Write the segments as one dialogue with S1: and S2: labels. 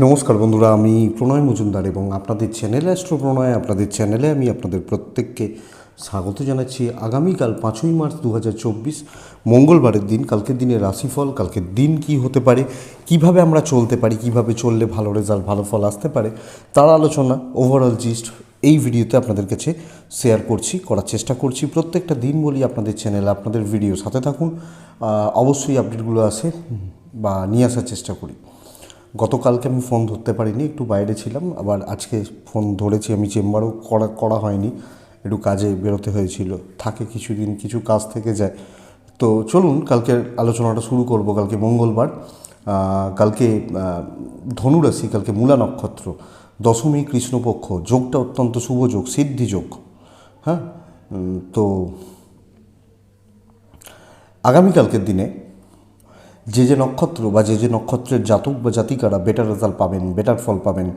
S1: নমস্কার বন্ধুরা, আমি প্রণয় মজুমদার এবং আপনাদের চ্যানেল অ্যাস্ট্রো প্রণয়, আপনাদের চ্যানেলে আমি আপনাদের প্রত্যেককে স্বাগত জানাচ্ছি। আগামীকাল 5ই মার্চ 2024 মঙ্গলবারের দিন, কালকের দিনের রাশিফল, কালকের দিন কি হতে পারে, কিভাবে আমরা চলতে পারি, কিভাবে চললে ভালো রেজাল্ট, ভালো ফল আসতে পারে, তার আলোচনা, ওভারঅল জিস্ট এই ভিডিওতে আপনাদের কাছে শেয়ার করার চেষ্টা করছি। প্রত্যেকটা দিন বলি আপনাদের চ্যানেলে, আপনাদের ভিডিও সাথে থাকুন, অবশ্যই আপডেটগুলো আসে বা নিয়ে আসার চেষ্টা করি। গতকালকে আমি ফোন ধরতে পারিনি, একটু বাইরে ছিলাম, আবার আজকে ফোন ধরেছি। আমি চেম্বারও করা হয়নি, একটু কাজে বেরোতে হয়েছিল, থাকে কিছুদিন, কিছু কাজ থেকে যায়। তো চলুন কালকের আলোচনাটা শুরু করব। কালকে মঙ্গলবার, কালকে ধনুরাশি, কালকে মূলা নক্ষত্র, দশমী কৃষ্ণপক্ষ, যোগটা অত্যন্ত শুভ যোগ, সিদ্ধি যোগ। হ্যাঁ, তো আগামীকালকের দিনে যে নক্ষত্র বা যে নক্ষত্রের জাতক বা জাতিকারা বেটার রেজাল্ট পাবেন, বেটার ফল পাবেন,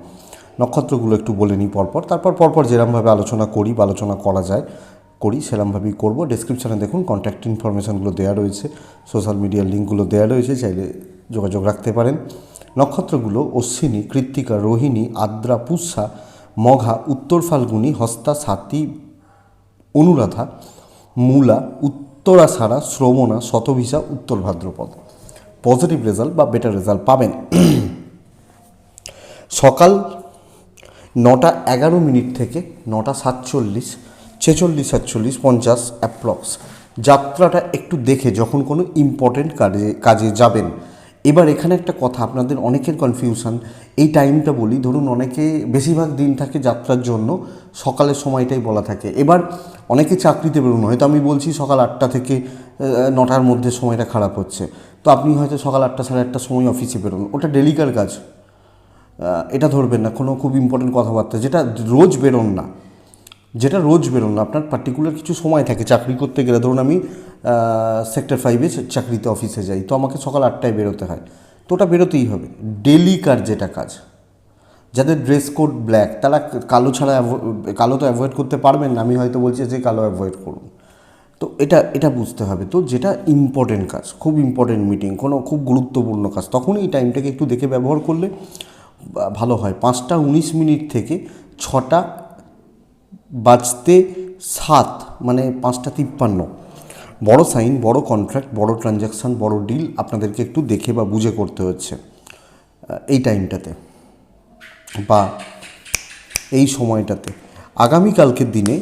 S1: নক্ষত্রগুলো একটু বলে নিই পরপর, তারপর যেরমভাবে আলোচনা করি বা আলোচনা করা যায় করি সেরমভাবেই করব। ডেসক্রিপশানে দেখুন কন্ট্যাক্ট ইনফরমেশানগুলো দেওয়া রয়েছে, সোশ্যাল মিডিয়ার লিঙ্কগুলো দেওয়া রয়েছে, চাইলে যোগাযোগ রাখতে পারেন। নক্ষত্রগুলো অশ্বিনী, কৃত্তিকা, রোহিণী, আদ্রা, পুষ্যা, মঘা, উত্তর ফাল্গুনী, হস্তা, স্বাতী, অনুরাধা, মূলা, উত্তরাষাঢ়া, শ্রবণা, শতভিষা, উত্তর ভাদ্রপদ। পজিটিভ রেজাল্ট বা বেটার রেজাল্ট পাবেন। সকাল 9:11 থেকে 9:47, 46, 47, 50 অ্যাপ্রক্স যাত্রাটা একটু দেখে যখন কোনো ইম্পর্টেন্ট কাজে যাবেন। এবার এখানে একটা কথা, আপনাদের অনেকের কনফিউশন, এই টাইমটা বলি, ধরুন অনেকে বেশিরভাগ দিন থাকে যাত্রার জন্য, সকালের সময়টাই বলা থাকে। এবার অনেকে চাকরিতে বেরোনো, হয়তো আমি বলছি সকাল 8টা থেকে 9টার মধ্যে সময়টা খারাপ হচ্ছে, তো আপনি হয়তো সকাল 8টা, সাড়ে 8টার সময় অফিসে বেরোন, ওটা ডেলিকার কাজ, এটা ধরবেন না। কোনো খুব ইম্পর্টেন্ট কথাবার্তা যেটা রোজ বেরোন না, আপনার পার্টিকুলার কিছু সময় থাকে চাকরি করতে গেলে। ধরুন আমি সেক্টর 5-এ চাকরিতে অফিসে যাই, তো আমাকে সকাল 8টায় বেরোতে হয়, তো ওটা বেরোতেই হবে। ডেলিকার যেটা কাজ, যাদের ড্রেস কোড ব্ল্যাক, তারা কালো ছাড়া কালো তো অ্যাভয়েড করতে পারবেন না, আমি হয়তো বলছি যে কালো অ্যাভয়েড করুন। তো এটা বুঝতে হবে। তো যেটা ইম্পর্টেন্ট কাজ, খুব ইম্পর্টেন্ট মিটিং, কোনো খুব গুরুত্বপূর্ণ কাজ, তখনই এই টাইমটাকে একটু দেখে ব্যবহার করলে ভালো হয়। 5টা 19 থেকে 6:07, মানে 5টা 53, বড় সাইন, বড় কন্ট্রাক্ট, বড় ট্রানজ্যাকশান, বড় ডিল আপনাদেরকে একটু দেখে বা বুঝে করতে হচ্ছে এই টাইমটাতে বা এই সময়টাতে। আগামীকালকের দিনে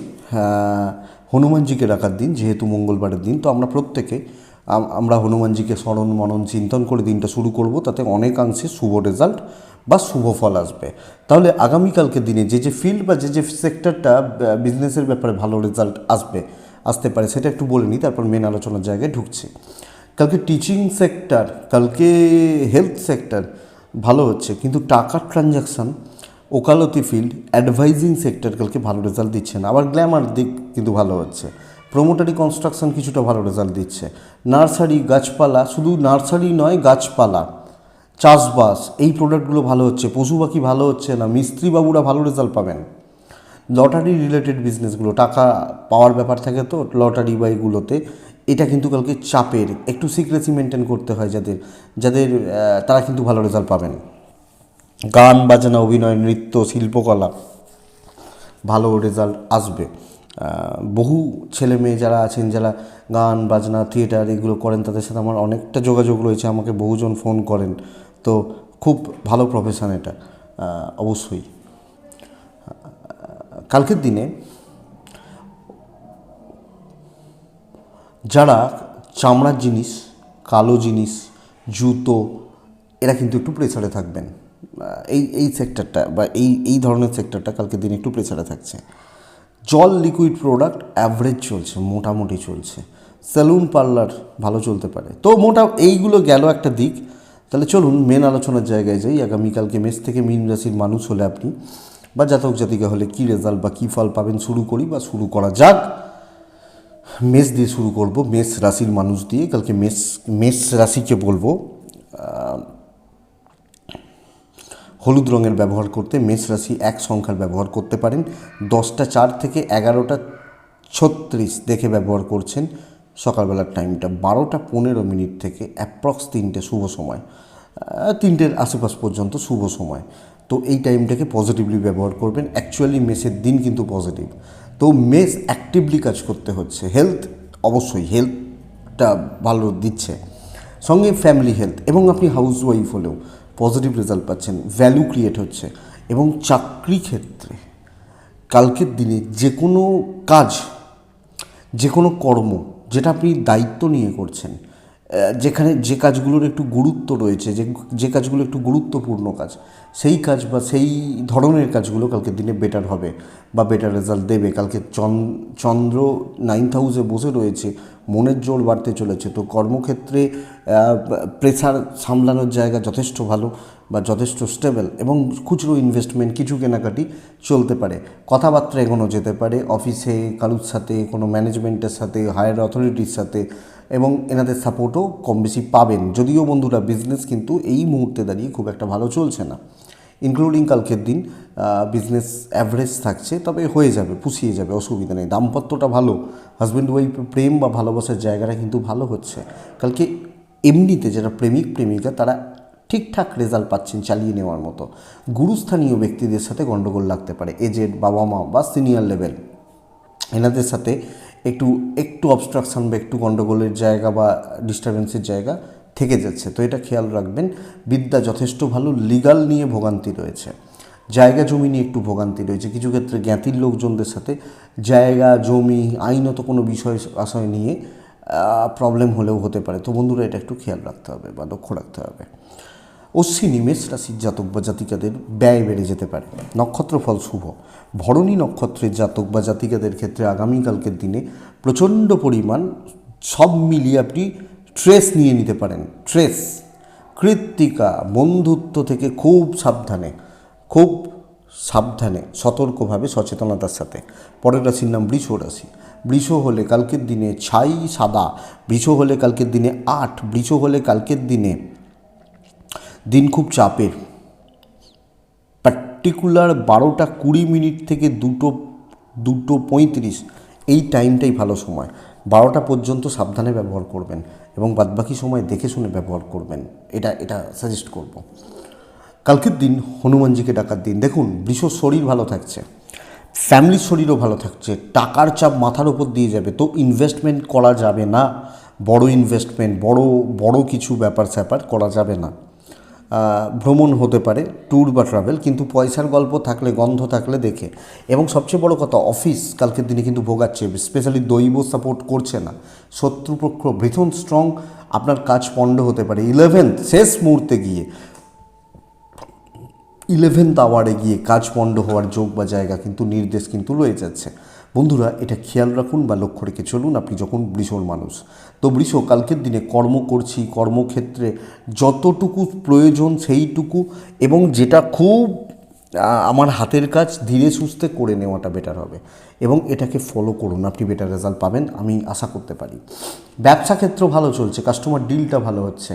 S1: হনুমানজিকে রাখার দিন, যেহেতু মঙ্গলবারের দিন, তো আমরা প্রত্যেকে আমরা হনুমানজিকে স্মরণ মনন চিন্তন করে দিনটা শুরু করব, তাতে অনেকাংশে শুভ রেজাল্ট বা শুভ ফল আসবে। তাহলে আগামীকালকের দিনে যে ফিল্ড বা যে সেক্টরটা বিজনেসের ব্যাপারে ভালো রেজাল্ট আসতে পারে, সেটা একটু বলে নিই, তারপর মেন আলোচনার জায়গায় ঢুকছি। কালকে টিচিং সেক্টর, কালকে হেলথ সেক্টর ভালো হচ্ছে, কিন্তু টাকার ট্রানজ্যাকশান, ওকালতি ফিল্ড, অ্যাডভাইজিং সেক্টর কালকে ভালো রেজাল্ট দিচ্ছে না। আবার গ্ল্যামার দিক কিন্তু ভালো হচ্ছে, প্রোমোটারি কনস্ট্রাকশন কিছুটা ভালো রেজাল্ট দিচ্ছে, নার্সারি, গাছপালা, শুধু নার্সারি নয়, গাছপালা, চাষবাস, এই প্রোডাক্টগুলো ভালো হচ্ছে। পশু পাখি ভালো হচ্ছে না, মিস্ত্রি বাবুরা ভালো রেজাল্ট পাবেন। লটারি রিলেটেড বিজনেসগুলো, টাকা পাওয়ার ব্যাপার থাকে তো লটারি বা এগুলোতে, এটা কিন্তু কালকে চাপের, একটু সিক্রেসি মেনটেন করতে হয় যাদের তারা কিন্তু ভালো রেজাল্ট পাবেন। গান বাজনা, অভিনয়, নৃত্য, শিল্পকলা, ভালো রেজাল্ট আসবে। বহু ছেলে মেয়ে যারা আছেন, যারা গান বাজনা, থিয়েটার এগুলো করেন, তাদের সাথে আমার অনেকটা যোগাযোগ রয়েছে, আমাকে বহুজন ফোন করেন, তো খুব ভালো প্রফেশন এটা, অবশ্যই। কালকের দিনে যারা চামড়ার জিনিস, কালো জিনিস, জুতো, এরা কিন্তু একটু প্রেসারে থাকবেন। এই সেক্টরটা বা এই ধরনের সেক্টরটা কালকের দিনে একটু প্রেসারে থাকছে। জল, লিকুইড প্রোডাক্ট অ্যাভারেজ চলছে, মোটামুটি চলছে। সেলুন, পার্লার ভালো চলতে পারে। তো এইগুলো গেল একটা দিক। তাহলে চলুন মেন আলোচনার জায়গায় যাই। আগামীকালকে মেষ থেকে মীন রাশির মানুষ হলে আপনি বা জাতক জাতিকা হলে কী রেজাল্ট বা কী ফল পাবেন শুরু করা যাক। মেষ দিয়ে শুরু করব, মেষ রাশির মানুষ দিয়ে। কালকে মেষ রাশিকে বলবো হলুদ রঙের ব্যবহার করতে। মেষ রাশি 1 সংখ্যার ব্যবহার করতে পারেন। 10টা 4 থেকে 11টা 36 দেখে ব্যবহার করছেন। সকালবেলার টাইমটা 12টা 15 থেকে অ্যাপ্রক্স 3টে শুভ সময়। 3টের আশেপাশ পর্যন্ত শুভ সময়। তো এই টাইমটাকে পজিটিভলি ব্যবহার করবেন। অ্যাকচুয়ালি মেসের দিন কিন্তু পজিটিভ। তো মেস অ্যাক্টিভলি কাজ করতে হচ্ছে। হেলথ, অবশ্যই হেলথটা ভালো দিচ্ছে, সঙ্গে ফ্যামিলি হেলথ, এবং আপনি হাউস ওয়াইফ হলেও পজিটিভ রেজাল্ট পাচ্ছেন, ভ্যালু ক্রিয়েট হচ্ছে। এবং চাকরি ক্ষেত্রে কালকের দিনে যে কোনো কাজ, যে কোনো কর্ম যেটা আপনি দায়িত্ব নিয়ে করছেন, যেখানে যে কাজগুলোর একটু গুরুত্ব রয়েছে, যে কাজগুলো একটু গুরুত্বপূর্ণ কাজ, সেই কাজ বা সেই ধরনের কাজগুলো কালকের দিনে বেটার হবে বা বেটার রেজাল্ট দেবে। কালকে চন্দ্র 9th হাউসে বসে রয়েছে, মনের জোর বাড়তে চলেছে। তো কর্মক্ষেত্রে প্রেসার সামলানোর জায়গা যথেষ্ট ভালো বা যথেষ্ট স্টেবল, এবং খুচরো ইনভেস্টমেন্ট, কিছু কেনাকাটি চলতে পারে। কথাবার্তা এগোনো যেতে পারে অফিসে কারুর সাথে, কোনো ম্যানেজমেন্টের সাথে, হায়ার অথরিটির সাথে, এবং এনাদের সাপোর্টও কম বেশি পাবেন। যদিও বন্ধুরা বিজনেস কিন্তু এই মুহূর্তে দাঁড়িয়ে খুব একটা ভালো চলছে না, ইনক্লুডিং কালকের দিন বিজনেস অ্যাভারেজ থাকছে, তবে হয়ে যাবে, পুষিয়ে যাবে, অসুবিধা নেই। দাম্পত্যটা ভালো, হাজব্যান্ড ওয়াইফ প্রেম বা ভালোবাসার জায়গাটা কিন্তু ভালো হচ্ছে কালকে। এমনিতে যারা প্রেমিক প্রেমিকা তারা ঠিকঠাক রেজাল্ট পাচ্ছেন চালিয়ে নেওয়ার মতো। গুরুস্থানীয় ব্যক্তিদের সাথে গণ্ডগোল লাগতে পারে, এজেড বাবা মা বা সিনিয়র লেভেল, এনাদের সাথে একটু অবস্ট্রাকশন বা একটু গণ্ডগোলের জায়গা বা ডিস্টারবেন্সের জায়গা থেকে যাচ্ছে। তো এটা খেয়াল রাখবেন। বিদ্যা যথেষ্ট ভালো, লিগাল নিয়ে ভোগান্তি রয়েছে, জায়গা জমি নিয়ে একটু ভোগান্তি রয়েছে, কিছু ক্ষেত্রে জ্ঞাতির লোকজনদের সাথে জায়গা জমি আইনত কোনো বিষয় আশয় নিয়ে প্রবলেম হলেও হতে পারে। তো বন্ধুরা এটা একটু খেয়াল রাখতে হবে বা লক্ষ্য রাখতে হবে। অশ্বিনী মেষ রাশির জাতক বা জাতিকাদের ব্যয় বেড়ে যেতে পারে। নক্ষত্রফল শুভ। ভরণী নক্ষত্রের জাতক বা জাতিকাদের ক্ষেত্রে আগামীকালকের দিনে প্রচণ্ড পরিমাণ সব মিলিয়ে আপনি স্ট্রেস নিয়ে নিতে পারেন। স্ট্রেস, কৃত্তিকা, বন্ধুত্ব থেকে খুব সাবধানে সতর্কভাবে সচেতনতার সাথে। পরের রাশির নাম বৃষ রাশি। বৃষ হলে কালকের দিনে ছাই সাদা, বৃষ হলে কালকের দিনে 8, বৃষ হলে কালকের দিন খুব চাপের। পার্টিকুলার 12:20 থেকে 2:35 এই টাইমটাই ভালো সময়। 12টা পর্যন্ত সাবধানে ব্যবহার করবেন এবং বাদবাকি সময় দেখে শুনে ব্যবহার করবেন, এটা সাজেস্ট করব। কালকের দিন হনুমানজিকে ডাকার দিন। দেখুন, বৃষ শরীর ভালো থাকছে, ফ্যামিলির শরীরও ভালো থাকছে, টাকার চাপ মাথার উপর দিয়ে যাবে। তো ইনভেস্টমেন্ট করা যাবে না, বড় ইনভেস্টমেন্ট, বড় কিছু ব্যাপার স্যাপার করা যাবে না। ভ্রমণ হতে পারে, ট্যুর বা ট্রাভেল, কিন্তু পয়সার গল্প থাকলে, গন্ধ থাকলে দেখে। এবং সবচেয়ে বড় কথা, অফিস কালকের দিনে কিন্তু ভোগাচ্ছে, স্পেশালি দৈব সাপোর্ট করছে না, শত্রুপক্ষ ভীষণ স্ট্রং, আপনার কাজ পণ্ড হতে পারে। 11th শেষ মুহূর্তে গিয়ে 11th আওয়ারে গিয়ে কাজ পণ্ড হওয়ার যোগ বা জায়গা কিন্তু নির্দেশ কিন্তু রয়ে যাচ্ছে। বন্ধুরা এটা খেয়াল রাখুন বা লক্ষ্য রেখে চলুন আপনি যখন বৃষর মানুষ। তো বৃষ কালকের দিনে কর্ম করছি, কর্মক্ষেত্রে যতটুকু প্রয়োজন সেইটুকু, এবং যেটা খুব আমার হাতের কাজ ধীরে সুস্থে করে নেওয়াটা বেটার হবে, এবং এটাকে ফলো করুন, আপনি বেটার রেজাল্ট পাবেন আমি আশা করতে পারি। ব্যবসা ক্ষেত্র ভালো চলছে, কাস্টমার ডিলটা ভালো হচ্ছে,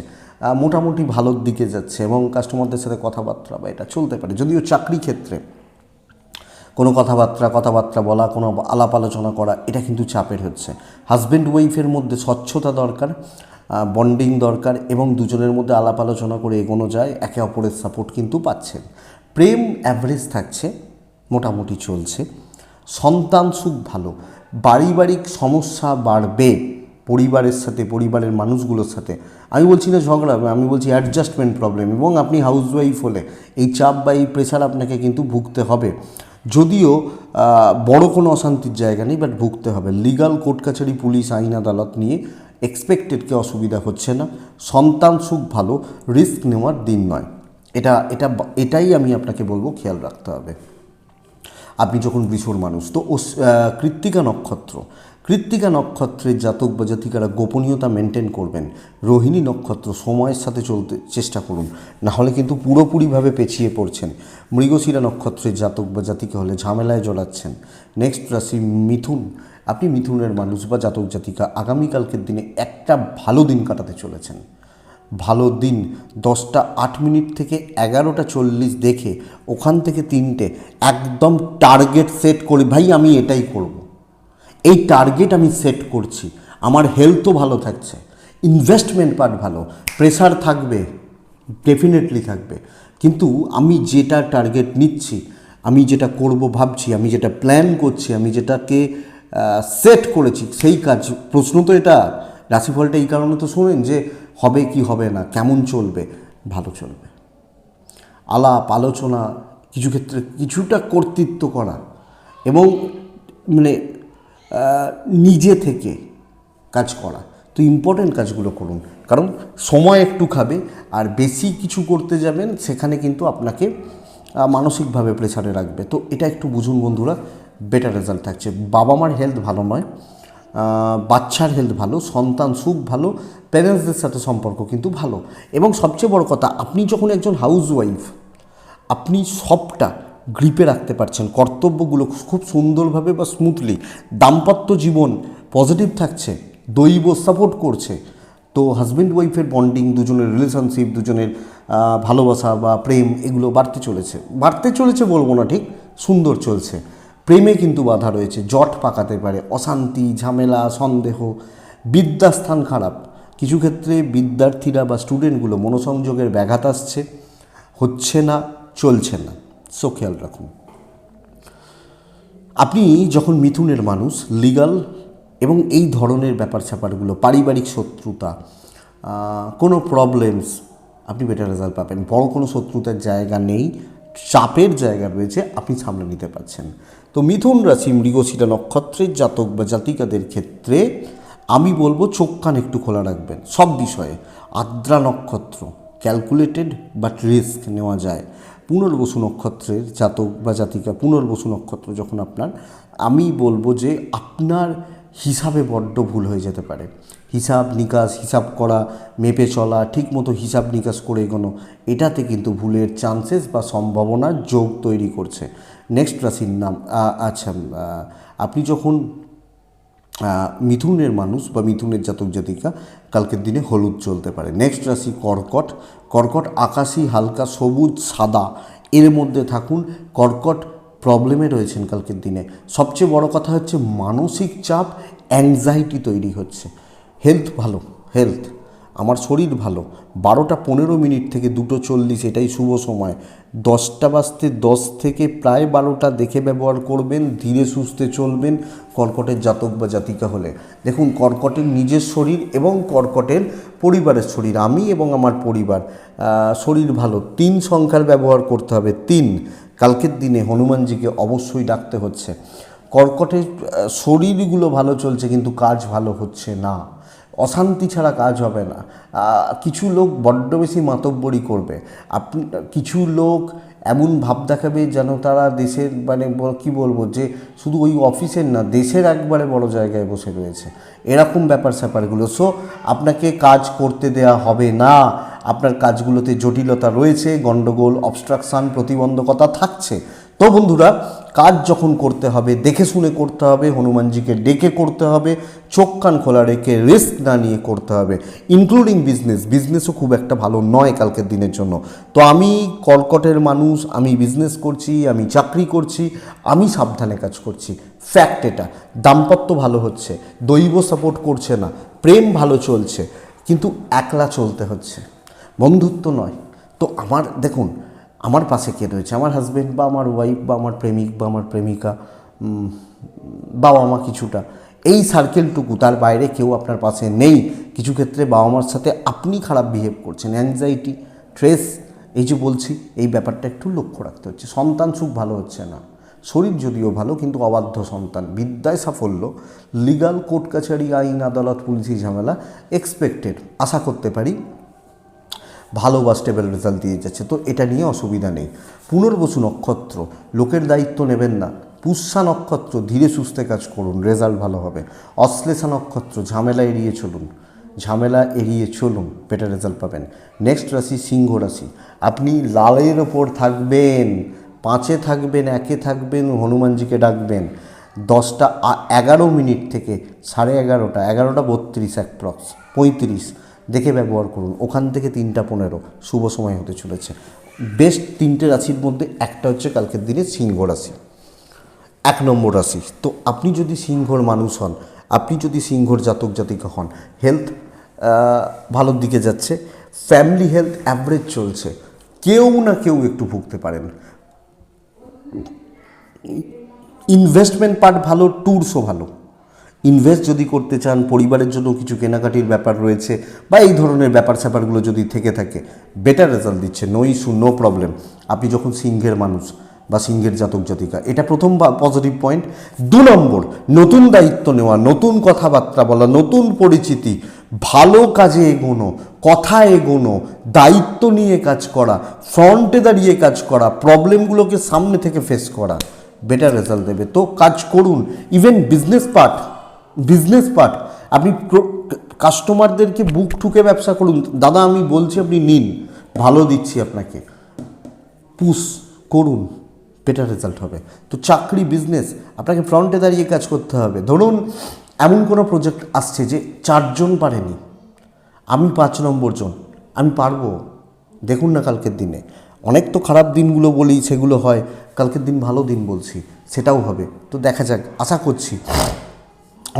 S1: মোটামুটি ভালোর দিকে যাচ্ছে, এবং কাস্টমারদের সাথে কথাবার্তা বা এটা চলতে পারে। যদিও চাকরি ক্ষেত্রে কোনো কথাবার্তা বলা, কোনো আলাপ আলোচনা করা, এটা কিন্তু চাপের হচ্ছে। হাজব্যান্ড ওয়াইফের মধ্যে স্বচ্ছতা দরকার, বন্ডিং দরকার, এবং দুজনের মধ্যে আলাপ আলোচনা করে এগোনো যায়, একে অপরের সাপোর্ট কিন্তু পাচ্ছেন। প্রেম অ্যাভারেজ থাকছে, মোটামুটি চলছে। সন্তান সুখ ভালো, পারিবারিক সমস্যা বাড়বে পরিবারের সাথে, পরিবারের মানুষগুলোর সাথে। আমি বলছি না ঝগড়া, আমি বলছি অ্যাডজাস্টমেন্ট প্রবলেম, এবং আপনি হাউসওয়াইফ হলে এই চাপ বা এই প্রেশার আপনাকে কিন্তু ভুগতে হবে। যদিও বড় কোনো অশান্তির জায়গা নেই, বাট ভুগতে হবে। লিগাল কোর্ট কাছারি, পুলিশ, আইন আদালত নিয়ে এক্সপেক্টেডকে অসুবিধা হচ্ছে না। সন্তান সুখ ভালো, রিস্ক নেওয়ার দিন নয়। এটাই আমি আপনাকে বলবো, খেয়াল রাখতে হবে আপনি যখন বৃষর মানুষ। তো কৃত্তিকা নক্ষত্রের জাতক বা জাতিকারা গোপনীয়তা মেনটেন করবেন। রোহিণী নক্ষত্র সময়ের সাথে চলতে চেষ্টা করুন, নাহলে কিন্তু পুরোপুরিভাবে পেছিয়ে পড়ছেন। মৃগশিরা নক্ষত্রের জাতক বা জাতিকা হলে ঝামেলায় জড়াচ্ছেন। নেক্সট রাশি মিথুন। আপনি মিথুনের মানুষ বা জাতক জাতিকা আগামীকালকের দিনে একটা ভালো দিন কাটাতে চলেছেন। ভালো দিন 10:08 থেকে 11:40 দেখে ওখান থেকে 3টে একদম টার্গেট সেট করি, ভাই আমি এটাই করব, এই টার্গেট আমি সেট করছি। আমার হেলথও ভালো থাকছে, ইনভেস্টমেন্ট পার্ট ভালো, প্রেসার থাকবে, ডেফিনেটলি থাকবে। কিন্তু আমি যেটা টার্গেট নিচ্ছি, আমি যেটা করব ভাবছি, আমি যেটা প্ল্যান করছি, আমি যেটাকে সেট করেছি, সেই কাজ। প্রশ্ন তো এটা, রাশিফলটা এই কারণে তো শোনেন যে হবে কি হবে না, কেমন চলবে, ভালো চলবে। আলাপ আলোচনা, কিছু ক্ষেত্রে কিছুটা কর্তৃত্ব করা এবং মানে নিজে থেকে কাজ করা, তো ইম্পর্টেন্ট কাজগুলো করুন। কারণ সময় একটু খাবে, আর বেশি কিছু করতে যাবেন সেখানে কিন্তু আপনাকে মানসিকভাবে প্রেসারে রাখবে। তো এটা একটু বুঝুন বন্ধুরা, বেটার রেজাল্ট থাকছে। বাবা মার হেলথ ভালো নয়, বাচ্চার হেলথ ভালো, সন্তান সুখ ভালো, প্যারেন্টসদের সাথে সম্পর্ক কিন্তু ভালো। এবং সবচেয়ে বড় কথা, আপনি যখন একজন হাউসওয়াইফ, আপনি সবটা গ্রিপে রাখতে পারছেন, কর্তব্যগুলো খুব সুন্দরভাবে বা স্মুথলি, দাম্পত্য জীবন পজিটিভ থাকছে, দৈব সাপোর্ট করছে। তো হাজব্যান্ড ওয়াইফের বন্ডিং, দুজনের রিলেশনশিপ, দুজনের ভালোবাসা বা প্রেম, এগুলো বাড়তে চলেছে বলবো না, ঠিক সুন্দর চলছে। প্রেমে কিন্তু বাধা রয়েছে, জট পাকাতে পারে, অশান্তি, ঝামেলা, সন্দেহ। বিদ্যাস্থান খারাপ, কিছু ক্ষেত্রে বিদ্যার্থীরা বা স্টুডেন্টগুলো মনোসংযোগের ব্যাঘাত আসছে, হচ্ছে না, চলছে না। সো খেয়াল রাখুন। আপনি যখন মিথুনের মানুষ, লিগাল এবং এই ধরনের ব্যাপার স্যাপারগুলো, পারিবারিক শত্রুতা, কোনো প্রবলেমস, আপনি বেটার রেজাল্ট পাবেন। বড় কোনো শত্রুতার জায়গা নেই, চাপের জায়গা রয়েছে, আপনি সামলে নিতে পারছেন। তো মিথুন রাশি, মৃগশিরা নক্ষত্রের জাতক বা জাতিকাদের ক্ষেত্রে আমি বলবো চোখ কান একটু খোলা রাখবেন সব বিষয়ে। আদ্রা নক্ষত্র ক্যালকুলেটেড বাট রিস্ক নেওয়া যায়। পুনর্বসু নক্ষত্রের জাতক বা জাতিকা, পুনর্বসু নক্ষত্র যখন আপনার, আমি বলবো যে আপনার হিসাবে বড্ড ভুল হয়ে যেতে পারে। হিসাব নিকাশ, হিসাব করা, মেপে চলা, ঠিকমতো হিসাব নিকাশ করে এগোনো, এটাতে কিন্তু ভুলের চান্সেস বা সম্ভাবনার যোগ তৈরি করছে। নেক্সট রাশির নাম, আপনি যখন মিথুনের মানুষ বা মিথুনের জাতক জাতিকা, কালকের দিনে হলুদ চলতে পারে। নেক্সট রাশি কর্কট। কর্কট আকাশি, হালকা সবুজ, সাদা, এর মধ্যে থাকুন। কর্কট প্রবলেমে রয়েছেন কালকের দিনে। সবচেয়ে বড় কথা হচ্ছে মানসিক চাপ, অ্যাংজাইটি তৈরি হচ্ছে। হেলথ ভালো, হেলথ, আমার শরীর ভালো। 12:15 থেকে 2:40 এটাই শুভ সময়। 10টা বাজতে 10 থেকে প্রায় 12টা দেখে ব্যবহার করবেন, ধীরে সুস্থে চলবেন কর্কটের জাতক বা জাতিকা হলে। দেখুন, কর্কটের নিজের শরীর এবং কর্কটের পরিবারের শরীর, আমি এবং আমার পরিবার, শরীর ভালো। 3 সংখ্যার ব্যবহার করতে হবে, 3। কালকের দিনে হনুমানজিকে অবশ্যই ডাকতে হচ্ছে। কর্কটের শরীরগুলো ভালো চলছে, কিন্তু কাজ ভালো হচ্ছে না। অশান্তি ছাড়া কাজ হবে না। কিছু লোক বড্ড বেশি মাতব্বরি করবে। কিছু লোক এমন ভাব দেখাবে যেন তারা দেশের, মানে কি বলবো, যে শুধু ওই অফিসের না, দেশের একবারে বড় জায়গায় বসে রয়েছে, এরকম ব্যাপার স্যাপারগুলো। সো আপনাকে কাজ করতে দেয়া হবে না। আপনার কাজগুলোতে জটিলতা রয়েছে, গণ্ডগোল, অবস্ট্রাকশান, প্রতিবন্ধকতা থাকছে। তো বন্ধুরা, কাজ যখন করতে হবে দেখে শুনে করতে হবে, হনুমানজিকে ডেকে করতে হবে, চোখ কান খোলা রেখে, রিস্ক না নিয়ে করতে হবে। ইনক্লুডিং বিজনেসও খুব একটা ভালো নয় কালকের দিনের জন্য। তো আমি কর্কটের মানুষ, আমি বিজনেস করছি, আমি চাকরি করছি, আমি সাবধানে কাজ করছি, ফ্যাক্ট এটা। দাম্পত্য ভালো হচ্ছে, দৈব সাপোর্ট করছে না, প্রেম ভালো চলছে, কিন্তু একলা চলতে হচ্ছে, বন্ধুত্ব নয়। তো দেখুন, আমার পাশে কে রয়েছে? আমার হাজব্যান্ড বা আমার ওয়াইফ বা আমার প্রেমিক বা আমার প্রেমিকা, বাবা মা কিছুটা, এই সার্কেলটুকু, তার বাইরে কেউ আপনার পাশে নেই। কিছু ক্ষেত্রে বাবা মার সাথে আপনি খারাপ বিহেভ করছেন, অ্যাংজাইটি, স্ট্রেস, এই যে বলছি, এই ব্যাপারটা একটু লক্ষ্য রাখতে হচ্ছে। সন্তান সুখ ভালো হচ্ছে না, শরীর যদিও ভালো কিন্তু অবাধ্য সন্তান। বিদ্যায় সাফল্য, লিগাল, কোর্ট কাছারি, আইন আদালত, পুলিশি ঝামেলা এক্সপেক্টেড, আশা করতে পারি ভালো বা স্টেবল রেজাল্ট দিয়ে যাচ্ছে। তো এটা নিয়ে অসুবিধা নেই। পুনর্বসু নক্ষত্র, লোকের দায়িত্ব নেবেন না। পুষ্যা নক্ষত্র, ধীরে সুস্থে কাজ করুন, রেজাল্ট ভালো হবে। অশ্লেষা নক্ষত্র, ঝামেলা এড়িয়ে চলুন, বেটার রেজাল্ট পাবেন। নেক্সট রাশি সিংহ রাশি। আপনি লালের ওপর থাকবেন, 5-এ থাকবেন, 1-এ থাকবেন, হনুমানজিকে ডাকবেন। 10:11 থেকে 11:30, 11:32 অ্যাপ্রক্স 35 দেখে ব্যবহার করুন। ওখান থেকে 3:15 শুভ সময় হতে চলেছে। বেস্ট 3টে রাশির মধ্যে একটা হচ্ছে কালকের দিনে সিংহ রাশি, 1 নম্বর রাশি। তো আপনি যদি সিংহর মানুষ হন, আপনি যদি সিংহর জাতক জাতিকা হন, হেলথ ভালোর দিকে যাচ্ছে, ফ্যামিলি হেলথ অ্যাভারেজ চলছে, কেউ না কেউ একটু ভুগতে পারেন। ইনভেস্টমেন্ট পার্ট ভালো, ট্যুরসও ভালো। ইনভেস্ট যদি করতে চান, পরিবারের জন্য কিছু কেনাকাটির ব্যাপার রয়েছে বা এই ধরনের ব্যাপার স্যাপারগুলো যদি থেকে থাকে, বেটার রেজাল্ট দিচ্ছে, নো ইস্যু, নো প্রবলেম। আপনি যখন সিংহের মানুষ বা সিংহের জাতক জাতিকা, এটা প্রথম পজিটিভ পয়েন্ট। 2 নম্বর, নতুন দায়িত্ব নেওয়া, নতুন কথাবার্তা বলা, নতুন পরিচিতি, ভালো কাজে এগোনো, কথা এগোনো, দায়িত্ব নিয়ে কাজ করা, ফ্রন্টে দাঁড়িয়ে কাজ করা, প্রবলেমগুলোকে সামনে থেকে ফেস করা, বেটার রেজাল্ট দেবে। তো কাজ করুন। ইভেন বিজনেস পার্ট আপনি কাস্টমারদেরকে বুক ঠুকে ব্যবসা করুন, দাদা আমি বলছি আপনি নিন, ভালো দিচ্ছি আপনাকে, পুশ করুন, বেটার রেজাল্ট হবে। তো চাকরি, বিজনেস, আপনাকে ফ্রন্টে দাঁড়িয়ে কাজ করতে হবে। ধরুন এমন কোনো প্রজেক্ট আসছে যে 4 জন পারেনি, আমি 5 নম্বর জন, আমি পারবো। দেখুন না কালকের দিনে, অনেক তো খারাপ দিনগুলো বলি সেগুলো হয়, কালকের দিন ভালো দিন বলছি, সেটাও হবে। তো দেখা যাক, আশা করছি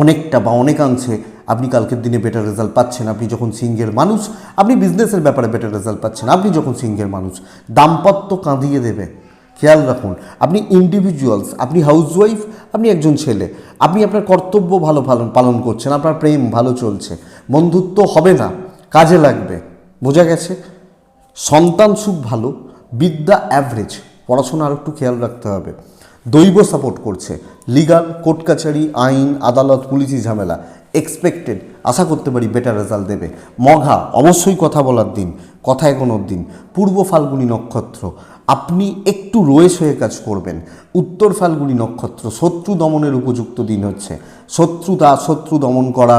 S1: অনেকটা বা অনেকাংশে আপনি কালকের দিনে বেটার রেজাল্ট পাচ্ছেন। আপনি যখন সিংহের মানুষ, আপনি বিজনেসের ব্যাপারে বেটার রেজাল্ট পাচ্ছেন। আপনি যখন সিংহের মানুষ, দাম্পত্য কাঁদিয়ে দেবে, খেয়াল রাখুন। আপনি ইন্ডিভিজুয়ালস, আপনি হাউসওয়াইফ, আপনি একজন ছেলে, আপনি আপনার কর্তব্য ভালো পালন করছেন, আপনার প্রেম ভালো চলছে, বন্ধুত্ব হবে না, কাজে লাগবে, বোঝা গেছে। সন্তান সুখ ভালো, বিদ্যা অ্যাভারেজ, পড়াশোনা আর একটু খেয়াল রাখতে হবে। দৈব সাপোর্ট করছে, লিগাল, কোর্ট কাছারি, আইন, আদালত, পুলিশি ঝামেলা এক্সপেক্টেড, আশা করতে পারি বেটার রেজাল্ট দেবে। মঘা, অবশ্যই কথা বলার দিন, কথা এগোনোর দিন। পূর্ব ফাল্গুনী নক্ষত্র, আপনি একটু রয়েস হয়ে কাজ করবেন। উত্তর ফাল্গুনী নক্ষত্র, শত্রু দমনের উপযুক্ত দিন হচ্ছে। শত্রু দমন করা,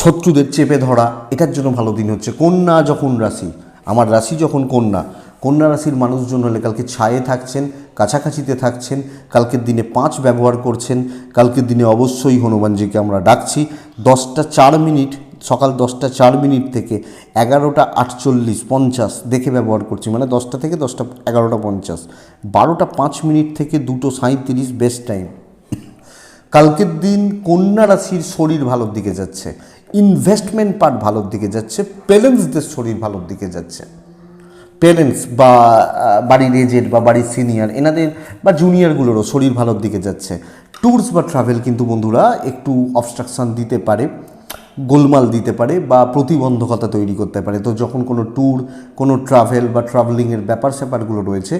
S1: শত্রুদের চেপে ধরা, এটার জন্য ভালো দিন হচ্ছে। কন্যা যখন রাশি, আমার রাশি যখন কন্যা রাশির মানুষজন হলে কালকে ছায়ে থাকছেন, কাছাকাছিতে থাকছেন, কালকের দিনে 5 ব্যবহার করছেন। কালকের দিনে অবশ্যই হনুমানজিকে আমরা ডাকছি। 10:04 সকাল 10:04 থেকে 11:48:50 দেখে ব্যবহার করছি, মানে 10টা থেকে 11:50, 12:05 থেকে 2:37 বেস্ট টাইম। কালকের দিন কন্যা রাশির শরীর ভালোর দিকে যাচ্ছে, ইনভেস্টমেন্ট পার্ট ভালোর দিকে যাচ্ছে, পেরেন্টসদের শরীর ভালোর দিকে যাচ্ছে। পেরেন্টস বা বাড়ির এজেড বা বাড়ির সিনিয়র এনাদের বা জুনিয়রগুলোরও শরীর ভালোর দিকে যাচ্ছে। ট্যুরস বা ট্রাভেল কিন্তু বন্ধুরা একটু অবস্ট্রাকশান দিতে পারে, গোলমাল দিতে পারে বা প্রতিবন্ধকতা তৈরি করতে পারে। তো যখন কোনো ট্যুর, কোনো ট্রাভেল বা ট্রাভেলিংয়ের ব্যাপার স্যাপারগুলো রয়েছে,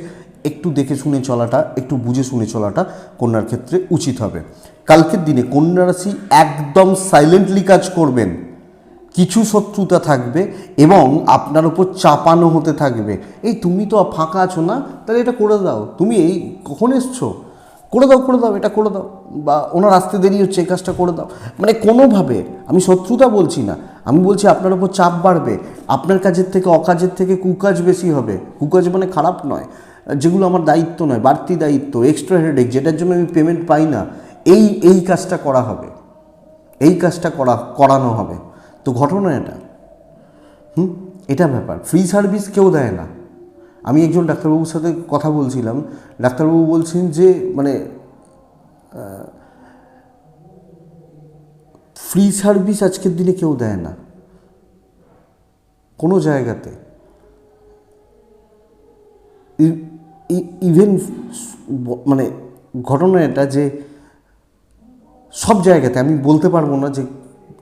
S1: একটু দেখে শুনে চলাটা, একটু বুঝে শুনে চলাটা কন্যার ক্ষেত্রে উচিত হবে। কালকের দিনে কন্যা রাশি একদম সাইলেন্টলি কাজ করবেন, কিছু শত্রুতা থাকবে এবং আপনার উপর চাপানো হতে থাকবে, এই তুমি তো ফাঁকা আছো না, তাহলে এটা করে দাও, তুমি এই কখন এসছো, করে দাও এটা করে দাও, বা ওনার আসতে দেরি হচ্ছে এই কাজটা করে দাও। মানে কোনোভাবে আমি শত্রুতা বলছি না, আমি বলছি আপনার উপর চাপ বাড়বে, আপনার কাজের থেকে অকাজের থেকে কুকাজ বেশি হবে। কুকাজ মানে খারাপ নয়, যেগুলো আমার দায়িত্ব নয়, বাড়তি দায়িত্ব, এক্সট্রা হেডেক, যেটার জন্য আমি পেমেন্ট পাই না, এই কাজটা করা হবে, এই কাজটা করানো হবে। তো ঘটনা এটা ব্যাপার। ফ্রি সার্ভিস কেউ দেয় না। আমি একজন ডাক্তারবাবুর সাথে কথা বলছিলাম, ডাক্তারবাবু বলছেন যে মানে ফ্রি সার্ভিস আজকের দিনে কেউ দেয় না কোনো জায়গাতে। ইভেন মানে ঘটনা এটা যে সব জায়গাতে, আমি বলতে পারবো না যে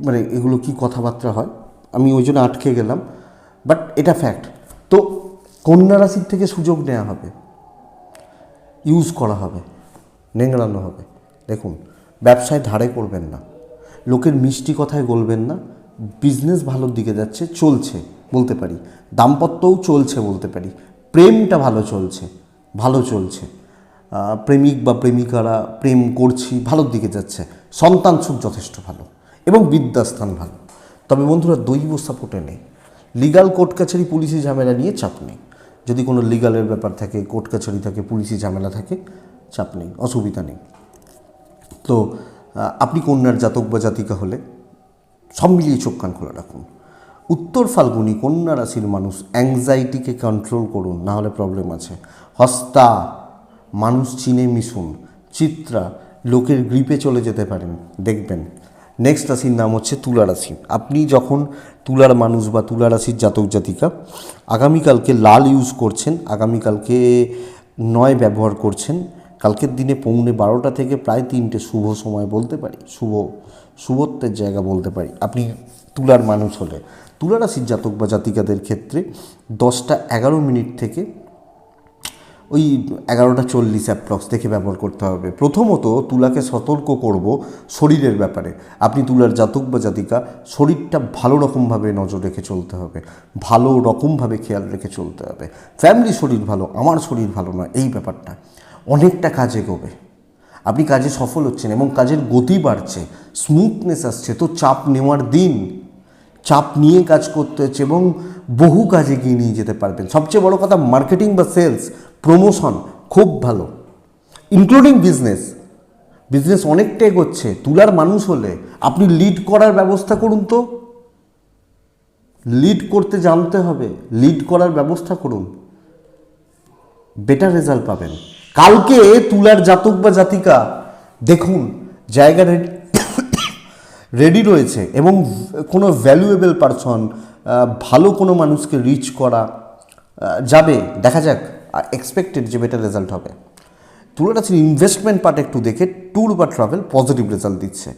S1: মানে এগুলো কি কথাবার্তা হয়, আমি ওই জন্য আটকে গেলাম, বাট এটা ফ্যাক্ট। তো কন্যা রাশির থেকে সুযোগ নেওয়া হবে, ইউজ করা হবে, নেংড়ানো হবে। দেখুন, ব্যবসায় ধারে করবেন না, লোকের মিষ্টি কথায় গলবেন না, বিজনেস ভালোর দিকে যাচ্ছে, চলছে বলতে পারি, দাম্পত্যও চলছে বলতে পারি, প্রেমটা ভালো চলছে, প্রেমিক বা প্রেমিকারা প্রেম করছি, ভালোর দিকে যাচ্ছে, সন্তান সুখ যথেষ্ট ভালো এবং বিদ্যাস্থান ভালো। তবে বন্ধুরা দৈব সাপোর্টে নেই, লিগাল কোর্ট কাছারি পুলিশি ঝামেলা নিয়ে চাপ নেই। যদি কোনো লিগালের ব্যাপার থাকে, কোর্ট কাছারি থাকে, পুলিশি ঝামেলা থাকে, চাপ নেই, অসুবিধা নেই। তো আপনি কন্যার জাতক বা জাতিকা হলে সব মিলিয়ে চোখ কান খোলা রাখুন। উত্তর ফাল্গুনি কন্যা রাশির মানুষ, অ্যাংজাইটিকে কন্ট্রোল করুন, না হলে প্রবলেম আছে। হস্তা, মানুষ চিনে মিশুন। চিত্রা, লোকের গ্রিপে চলে যেতে পারেন, দেখবেন। নেক্সট রাশির নাম হচ্ছে তুলা রাশি। আপনি যখন তুলার মানুষ বা তুলা রাশির জাতক জাতিকা আগামীকালকে লাল ইউজ করছেন, আগামীকালকে 9 ব্যবহার করছেন, কালকের দিনে 12:15 থেকে প্রায় 3টে শুভ সময় বলতে পারি, শুভত্বের জায়গা বলতে পারি। আপনি তুলার মানুষ হলে তুলা রাশির জাতক বা জাতিকাদের ক্ষেত্রে 10:11 থেকে ওই 11:40 অ্যাপ্রক্স দেখে ব্যবহার করতে হবে। প্রথমত তুলাকে সতর্ক করব শরীরের ব্যাপারে। আপনি তুলার জাতক বা জাতিকা শরীরটা ভালো রকমভাবে নজর রেখে চলতে হবে, ভালো রকমভাবে খেয়াল রেখে চলতে হবে। ফ্যামিলি শরীর ভালো, আমার শরীর ভালো নয়, এই ব্যাপারটা অনেকটা কাজ এগোবে। আপনি কাজে সফল হচ্ছেন এবং কাজের গতি বাড়ছে, স্মুথনেস আসছে। তো চাপ নেওয়ার দিন, চাপ নিয়ে কাজ করতে হচ্ছে এবং বহু কাজ এগিয়ে নিয়ে যেতে পারবেন। সবচেয়ে বড় কথা, মার্কেটিং বা সেলস, প্রমোশন খুব ভালো, ইনক্লুডিং বিজনেস অনেকটা এগোচ্ছে। তুলার মানুষ হলে আপনি লিড করার ব্যবস্থা করুন। তো লিড করতে জানতে হবে, লিড করার ব্যবস্থা করুন, বেটার রেজাল্ট পাবেন। কালকে তুলার জাতক বা জাতিকা দেখুন জায়গা রেডি রয়েছে এবং কোনো ভ্যালুয়েবল পারসন, ভালো কোনো মানুষকে রিচ করা যাবে। দেখা যাক, এক্সপেক্টেড যে বেটার রেজাল্ট হবে। তুলা রাশির ইনভেস্টমেন্ট পার্ট একটু দেখে ট্যুর বা ট্রাভেল পজিটিভ রেজাল্ট দিচ্ছে।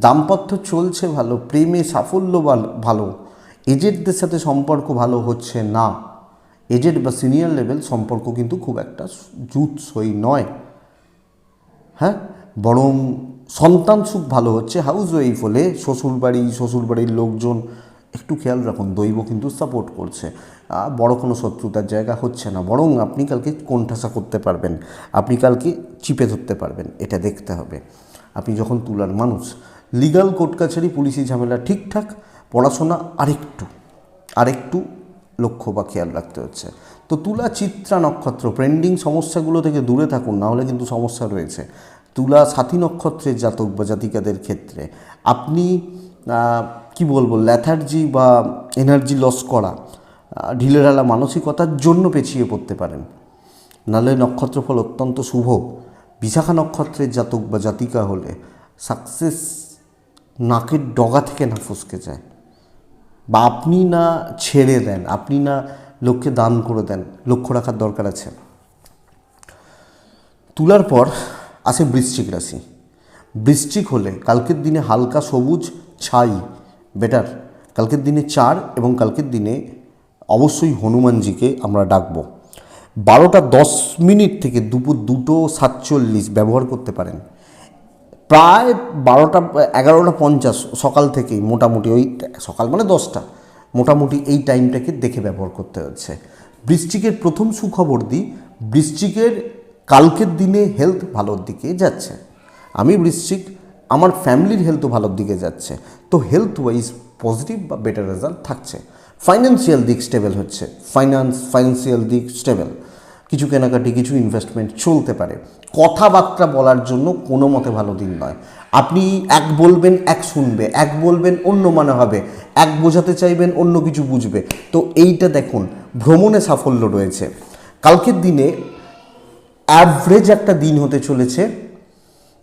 S1: দাম্পত্য চলছে ভালো, প্রেমে সাফল্য ভালো, এজেডদের সাথে সম্পর্ক ভালো হচ্ছে না। এজেড বা সিনিয়র লেভেল সম্পর্ক কিন্তু খুব একটা জুৎসই নয়। হ্যাঁ, বরং সন্তান সুখ ভালো হচ্ছে। হাউস ওয়াইফ হলে শ্বশুরবাড়ির লোকজন একটু খেয়াল রাখুন, দৈব কিন্তু সাপোর্ট করছে। বড় কোনো শত্রুতার জায়গা হচ্ছে না, বরং আপনি কালকে কোণঠাসা করতে পারবেন, আপনি কালকে চিপে ধরতে পারবেন, এটা দেখতে হবে। আপনি যখন তুলার মানুষ, লিগাল কোর্ট কাছারি পুলিশি ঝামেলা ঠিকঠাক, পড়াশোনা আরেকটু লক্ষ্য বা খেয়াল রাখতে হচ্ছে। তো তুলা চিত্রা নক্ষত্র, পেন্ডিং সমস্যাগুলো থেকে দূরে থাকুন, নাহলে কিন্তু সমস্যা রয়েছে। তুলা সাথী নক্ষত্রের জাতক বা জাতিকাদের ক্ষেত্রে আপনি কি বলবো, ল্যাথার্জি বা এনার্জি লস করা, ঢিলেঢালা মানসিকতার জন্য পেছিয়ে পড়তে পারেন। নাহলে নক্ষত্রফল অত্যন্ত শুভ। বিশাখা নক্ষত্রের জাতক বা জাতিকা হলে সাকসেস নাকের ডগা থেকে না ফসকে যায়, বা আপনি না ছেড়ে দেন, আপনি না লোককে দান করে দেন, লক্ষ্য রাখার দরকার আছে। তুলার পর আসে বৃশ্চিক রাশি। বৃশ্চিক হলে কালকের দিনে হালকা সবুজ ছাই বেটার। কালকের দিনে 4 এবং কালকের দিনে অবশ্যই হনুমানজিকে আমরা ডাকবো। 12:10 থেকে দুপুর 2:47 ব্যবহার করতে পারেন। প্রায় 11:50 সকাল থেকেই মোটামুটি, ওই সকাল মানে 10টা, মোটামুটি এই টাইমটাকে দেখে ব্যবহার করতে হচ্ছে। বৃশ্চিকের প্রথম সুখবর দিই, বৃশ্চিকের কালকের দিনে হেলথ ভালোর দিকে যাচ্ছে। আমি বৃশ্চিক, আমার ফ্যামিলির হেলথও ভালোর দিকে যাচ্ছে। তো হেলথ ওয়াইজ পজিটিভ বা বেটার রেজাল্ট থাকছে। ফাইন্যান্সিয়াল দিক স্টেবল হচ্ছে, ফাইন্যান্সিয়াল দিক স্টেবল, কিছু কেনাকাটি, কিছু ইনভেস্টমেন্ট চলতে পারে। কথাবার্তা বলার জন্য কোনো মতে ভালো দিন নয়। আপনি এক বলবেন, এক শুনবে, এক বলবেন অন্য মানে হবে, এক বোঝাতে চাইবেন অন্য কিছু বুঝবে। তো এইটা দেখুন, ভ্রমণে সাফল্য রয়েছে। কালকের দিনে অ্যাভারেজ একটা দিন হতে চলেছে,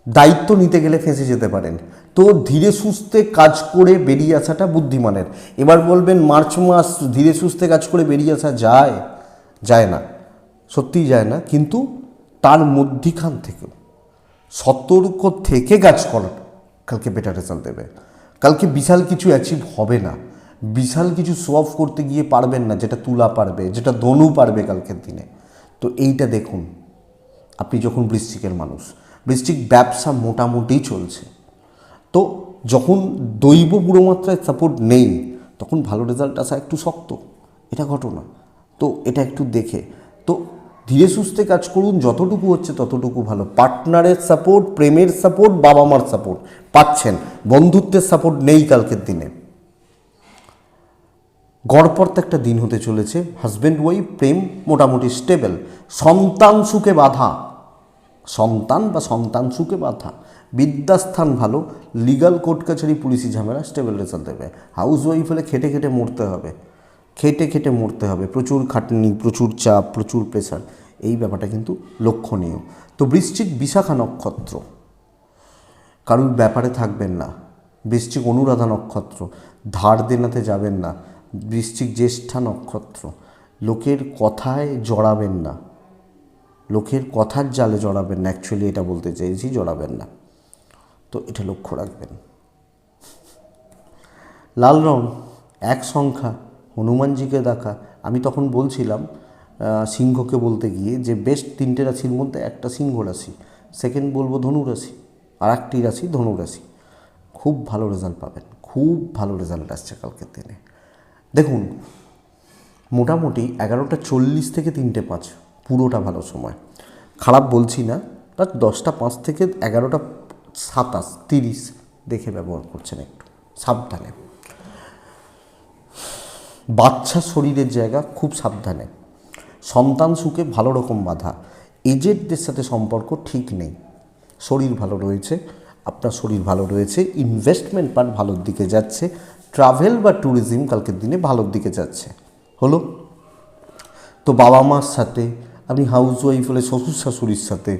S1: দায়িত্ব নিতে গেলে ফেঁসে যেতে পারেন। তো ধীরে সুস্থে কাজ করে বেরিয়ে আসাটা বুদ্ধিমানের। এবার বলবেন মার্চ মাস ধীরে সুস্থে কাজ করে বেরিয়ে আসা যায় না, সত্যিই যায় না। কিন্তু তার মধ্যিখান থেকেও সতর্ক থেকে কাজ করা কালকে বেটার রেজাল্ট দেবে। কালকে বিশাল কিছু অ্যাচিভ হবে না, বিশাল কিছু শো অফ করতে গিয়ে পারবেন না, যেটা তুলা পারবে, যেটা ধনু পারবে কালকের দিনে। তো এইটা দেখুন, আপনি যখন বৃশ্চিকের মানুষ, বৃশ্চিক ব্যবসা মোটামুটি চলছে। তো যখন দৈব পুরো মাত্রায় সাপোর্ট নেই, তখন ভালো রেজাল্ট আসা একটু শক্ত, এটা ঘটনা। তো এটা একটু দেখে, তো ধীরে সুস্থে কাজ করুন, যতটুকু হচ্ছে ততটুকু ভালো। পার্টনারের সাপোর্ট, প্রেমের সাপোর্ট, বাবা মার সাপোর্ট পাচ্ছেন, বন্ধুত্বের সাপোর্ট নেই কালকের দিনে। গড়পড়তা একটা দিন হতে চলেছে। হাজব্যান্ড ওয়াইফ প্রেম মোটামুটি স্টেবল। সন্তান সুখে বাধা, সন্তান সুখে বাধা। বিদ্যাস্থান ভালো, লিগাল কোর্ট কাছারি পুলিশি ঝামেলা স্টেবল রেজাল্ট দেবে। হাউস ওয়াইফ হলে খেটে খেটে মরতে হবে, প্রচুর খাটনি, প্রচুর চাপ, প্রচুর প্রেশার, এই ব্যাপারটা কিন্তু লক্ষণীয়। তো বৃশ্চিক বিশাখা নক্ষত্র, কারোর ব্যাপারে থাকবেন না, বৃশ্চিক অনুরাধা নক্ষত্র, ধার দেনাতে যাবেন না। বৃশ্চিক জ্যেষ্ঠা নক্ষত্র, লোকের কথায় জড়াবেন না, লোকের কথার জালে জড়াবেন না, অ্যাকচুয়ালি এটা বলতে চাইছি, জড়াবেন না। তো এটা লক্ষ্য রাখবেন। লাল রং, এক সংখ্যা, হনুমানজিকে দেখা। আমি তখন বলছিলাম সিংহকে বলতে গিয়ে যে বেস্ট 3টে রাশির মধ্যে একটা সিংহ রাশি, সেকেন্ড বলবো ধনু রাশি, আর একটি রাশি ধনু রাশি। খুব ভালো রেজাল্ট পাবেন, খুব ভালো রেজাল্ট আসছে কালকের দিনে। দেখুন, মোটামুটি 11:40 থেকে 3টে 5 পুরোটা ভালো সময়, খারাপ বলছি না, বাট 10টা 5 থেকে 11টা 27-30 দেখে ব্যবহার করছেন, একটু সাবধানে। বাচ্চা শরীরের জায়গা খুব সাবধানে, সন্তান সুখে ভালো রকম বাধা, এজেডদের সাথে সম্পর্ক ঠিক নেই। শরীর ভালো রয়েছে, আপনার শরীর ভালো রয়েছে, ইনভেস্টমেন্ট পার্ট ভালোর দিকে যাচ্ছে, ট্রাভেল বা ট্যুরিজম কালকের দিনে ভালোর দিকে যাচ্ছে। হলো তো বাবা মার সাথে, আপনি হাউস ওয়াইফ হলে শ্বশুর শাশুড়ির সাথে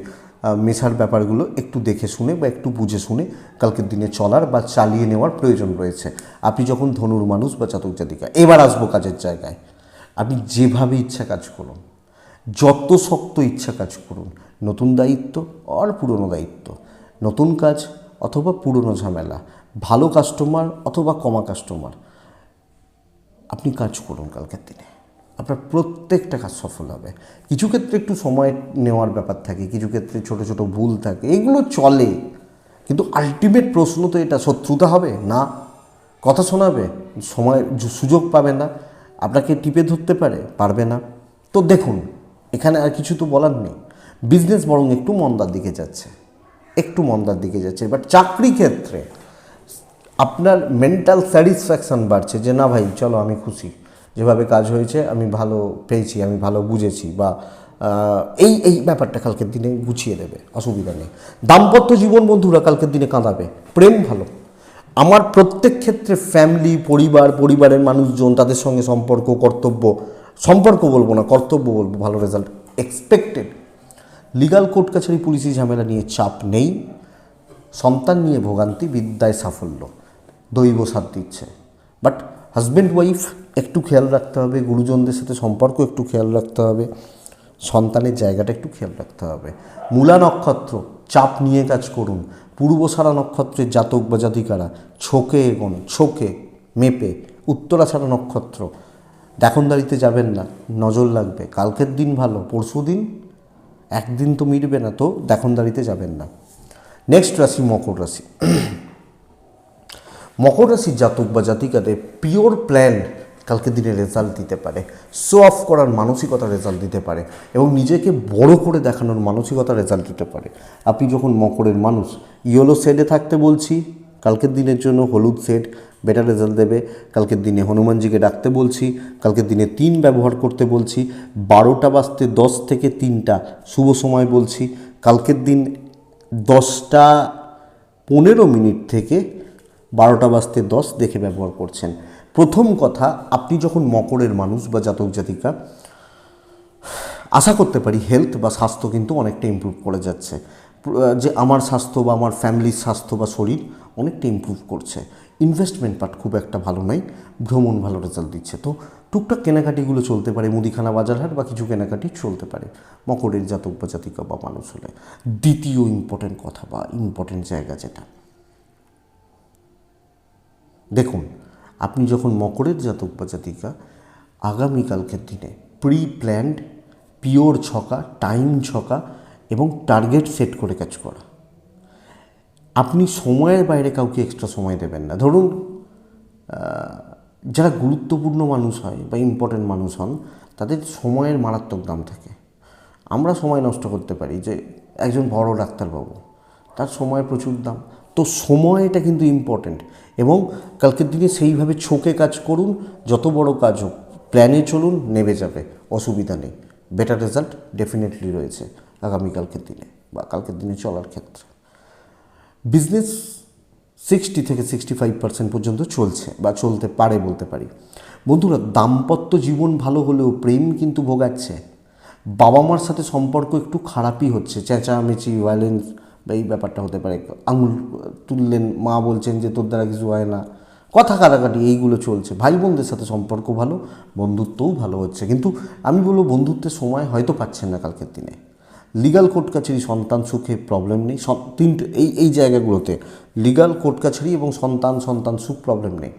S1: মেশার ব্যাপারগুলো একটু দেখে শুনে বা একটু বুঝে শুনে কালকের দিনে চলার বা চালিয়ে নেওয়ার প্রয়োজন রয়েছে। আপনি যখন ধনুর মানুষ বা জাতক জাতিকা, এবার আসবো কাজের জায়গায়। আপনি যেভাবে ইচ্ছা কাজ করুন, যত শক্ত ইচ্ছা কাজ করুন, নতুন দায়িত্ব আর পুরনো দায়িত্ব, নতুন কাজ অথবা পুরনো ঝামেলা, ভালো কাস্টমার অথবা কমা কাস্টমার, আপনি কাজ করুন কালকের দিনে, আপনার প্রত্যেকটা কাজ সফল হবে। কিছু ক্ষেত্রে একটু সময় নেওয়ার ব্যাপার থাকে, কিছু ক্ষেত্রে ছোট ছোট ভুল থাকে, এগুলো চলে, কিন্তু আলটিমেট প্রশ্ন তো এটা, শত্রুতা হবে না, কথা শোনাবে, সময় সুযোগ পাবে না, আপনাকে টিপে ধরতে পারবে না। তো দেখুন, এখানে আর কিছু তো বলার নেই। বিজনেস বরং একটু মন্দার দিকে যাচ্ছে, একটু মন্দার দিকে যাচ্ছে, বাট চাকরি ক্ষেত্রে আপনার মেন্টাল স্যাটিসফ্যাকশান বাড়ছে যে না ভাই চলো আমি খুশি, যেভাবে কাজ হয়েছে আমি ভালো পেয়েছি, আমি ভালো বুঝেছি, বা এই ব্যাপারটা কালকের দিনে গুছিয়ে দেবে, অসুবিধা নেই। দাম্পত্য জীবন বন্ধুরা কালকের দিনে কাঁদাবে, প্রেম ভালো। আমার প্রত্যেক ক্ষেত্রে ফ্যামিলি, পরিবারের মানুষজন, তাদের সঙ্গে সম্পর্ক বলবো না, কর্তব্য বলবো, ভালো রেজাল্ট এক্সপেক্টেড। লিগাল কোর্ট কাছারি পুলিশি ঝামেলা নিয়ে চাপ নেই, সন্তান নিয়ে ভোগান্তি, বিদ্যায় সাফল্য, দৈব সাথ দিচ্ছে। বাট হাজব্যান্ড ওয়াইফ একটু খেয়াল রাখতে হবে, গুরুজনদের সাথে সম্পর্ক একটু খেয়াল রাখতে হবে, সন্তানের জায়গাটা একটু খেয়াল রাখতে হবে। মূলা নক্ষত্র, চাপ নিয়ে কাজ করুন। পূর্বসারা নক্ষত্রের জাতক বা জাতিকারা ছোকে এগোন, ছোকে মেপে। উত্তরাছাড়া নক্ষত্র, দেখনদারিতে যাবেন না, নজর লাগবে। কালকের দিন ভালো, পরশু দিন একদিন তো মিটবে না, তো দেখনদারিতে যাবেন না। নেক্সট রাশি মকর রাশি। মকর রাশির জাতক বা জাতিকাদের পিওর প্ল্যান কালকে দিনে রেজাল্ট দিতে পারে, শো অফ করার মানসিকতা রেজাল্ট দিতে পারে, এবং নিজেকে বড় করে দেখানোর মানসিকতা রেজাল্ট দিতে পারে। আপনি যখন মকরের মানুষ, ইয়েলো শেডে থাকতে বলছি, কালকের দিনের জন্য হলুদ শেড বেটার রেজাল্ট দেবে। কালকের দিনে হনুমানজিকে ডাকতে বলছি, কালকের দিনে 3 ব্যবহার করতে বলছি, 12:10 থেকে 3টা শুভ সময় বলছি। কালকের দিন 10:15 থেকে 12:10 দেখে ব্যবহার করছেন। প্রথম কথা, আপনি যখন মকরের মানুষ বা জাতক জাতিকা, আশা করতে পারি হেলথ বা স্বাস্থ্য কিন্তু অনেকটা ইমপ্রুভ করে যাচ্ছে, যে আমার স্বাস্থ্য বা আমার ফ্যামিলির স্বাস্থ্য বা শরীর অনেকটা ইমপ্রুভ করছে। ইনভেস্টমেন্ট পার্ট খুব একটা ভালো নয়, ভ্রমণ ভালো রেজাল্ট দিচ্ছে। তো টুকটাক কেনাকাটিগুলো চলতে পারে, মুদিখানা বাজারহাট বা কিছু কেনাকাটি চলতে পারে মকরের জাতক বা জাতিকা বা মানুষ হলে। দ্বিতীয় ইম্পর্টেন্ট কথা বা ইম্পর্টেন্ট জায়গা যেটা, দেখুন, আপনি যখন মকরের জাতক বা জাতিকা, আগামীকালকের দিনে pre planned, pure chokha, time chokha এবং টার্গেট সেট করে কাজ করা। আপনি সময়ের বাইরে কাউকে এক্সট্রা সময় দেবেন না। ধরুন যারা গুরুত্বপূর্ণ মানুষ হয় বা ইম্পর্টেন্ট মানুষ হন, তাদের সময়ের মারাত্মক দাম থাকে। আমরা সময় নষ্ট করতে পারি, যে একজন বড় ডাক্তারবাবু, তার সময়ের প্রচুর দাম। তো সময়টা কিন্তু ইম্পর্টেন্ট, এবং কালকের দিনে সেইভাবে ছোকে কাজ করুন। যত বড় কাজ হোক প্ল্যানে চলুন, নেমে যাবে, অসুবিধা নেই। বেটার রেজাল্ট ডেফিনেটলি রয়েছে আগামীকালকের দিনে বা কালকের দিনে চলার ক্ষেত্রে। বিজনেস 60 থেকে 65% পর্যন্ত চলছে বা চলতে পারে বলতে পারি। বন্ধুরা, দাম্পত্য জীবন ভালো হলেও প্রেম কিন্তু ভোগাচ্ছে। বাবা মার সাথে সম্পর্ক একটু খারাপই হচ্ছে, চেঁচামেচি, ভায়োলেন্স বা এই ব্যাপারটা হতে পারে, আঙুল তুললেন, মা বলছেন যে তোর দ্বারা কিছু হয় না, কথা কাটাকাটি এইগুলো চলছে। ভাই বোনদের সাথে সম্পর্ক ভালো, বন্ধুত্বও ভালো হচ্ছে, কিন্তু আমি বলবো বন্ধুত্বের সময় হয়তো পাচ্ছেন না কালকের দিনে। লিগাল কোর্ট কাছারি, সন্তান সুখে প্রবলেম নেই, তিনটে এই জায়গাগুলোতে লিগাল কোর্ট কাছারি এবং সন্তান সুখ প্রবলেম নেই।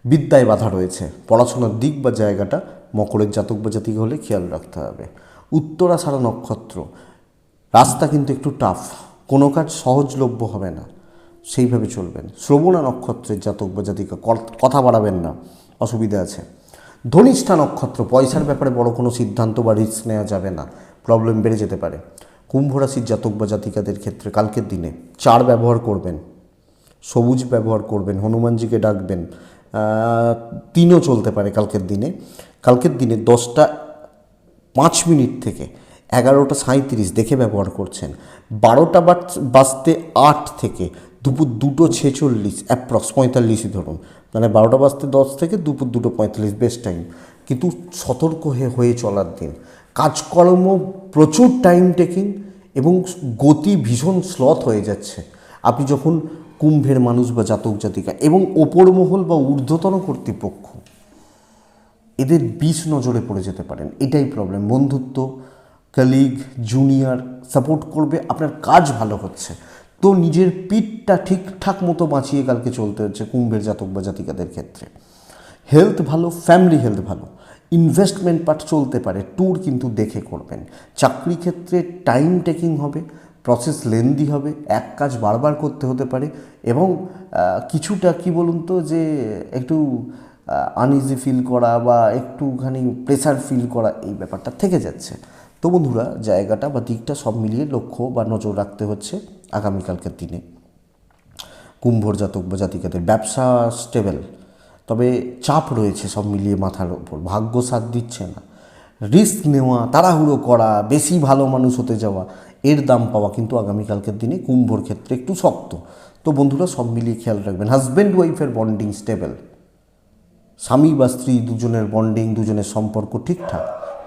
S1: বিদ্যায় বাধা রয়েছে, পড়াশোনার দিক বা জায়গাটা মকরের জাতক বা জাতিক হলে খেয়াল রাখতে হবে। উত্তরাষাঢ়া নক্ষত্র, রাস্তা কিন্তু একটু টাফ, কোনো কাজ সহজলভ্য হবে না, সেইভাবে চলবেন। শ্রবণা নক্ষত্রের জাতক বা জাতিকা, কথা বাড়াবেন না, অসুবিধা আছে। ধনিষ্ঠা নক্ষত্র, পয়সার ব্যাপারে বড় কোনো সিদ্ধান্ত বা রিস্ক নেওয়া যাবে না, প্রবলেম বেড়ে যেতে পারে। কুম্ভ রাশির জাতক বা জাতিকাদের ক্ষেত্রে কালকের দিনে 4 ব্যবহার করবেন, সবুজ ব্যবহার করবেন, হনুমানজিকে ডাকবেন, 3ও চলতে পারে কালকের দিনে। কালকের দিনে 10:05 থেকে 11:37 দেখে ব্যবহার করছেন। 12:08 থেকে দুপুর 2:46 অ্যাপ্রক্স 45ই ধরুন, মানে 12:10 থেকে দুপুর 2:45 বেস্ট টাইম, কিন্তু সতর্ক হয়ে চলার দিন। কাজকর্ম প্রচুর টাইম টেকিং এবং গতি ভীষণ স্লথ হয়ে যাচ্ছে। আপনি যখন কুম্ভের মানুষ বা জাতক জাতিকা এবং ওপর মহল বা ঊর্ধ্বতন কর্তৃপক্ষ এদের বিষ নজরে পড়ে যেতে পারেন, এটাই প্রবলেম। বন্ধুত্ব, কলিগ, জুনিয়র সাপোর্ট করবে, আপনার কাজ ভালো হচ্ছে, তো নিজের পিঠটা ঠিকঠাক মতো বাঁচিয়ে কালকে চলতে হচ্ছে কুম্ভের জাতক বা জাতিকাদের ক্ষেত্রে। হেলথ ভালো, ফ্যামিলি হেলথ ভালো, ইনভেস্টমেন্ট পার্ট চলতে পারে, ট্যুর কিন্তু দেখে করবেন। চাকরি ক্ষেত্রে টাইম টেকিং হবে, প্রসেস লেন্দি হবে, এক কাজ বারবার করতে হতে পারে এবং কিছুটা কি বলুন তো যে একটু আনইজি ফিল করা বা একটুখানি প্রেসার ফিল করা, এই ব্যাপারটা থেকে যাচ্ছে। তো বন্ধুরা, জায়গাটা বা দিকটা সব মিলিয়ে লক্ষ্য বা নজর রাখতে হচ্ছে আগামীকালকের দিনে। কুম্ভর জাতক বা জাতিকাদের ব্যবসা স্টেবল, তবে চাপ রয়েছে সব মিলিয়ে মাথার ওপর, ভাগ্য সাথ দিচ্ছে না। রিস্ক নেওয়া, তাড়াহুড়ো করা, বেশি ভালো মানুষ হতে যাওয়া, এর দাম পাওয়া কিন্তু আগামীকালকের দিনে কুম্ভর ক্ষেত্রে একটু শক্ত। তো বন্ধুরা, সব মিলিয়ে খেয়াল রাখবেন। হাজব্যান্ড ওয়াইফের বন্ডিং স্টেবল, স্বামী বা স্ত্রী দুজনের বন্ডিং, দুজনের সম্পর্ক ঠিকঠাক।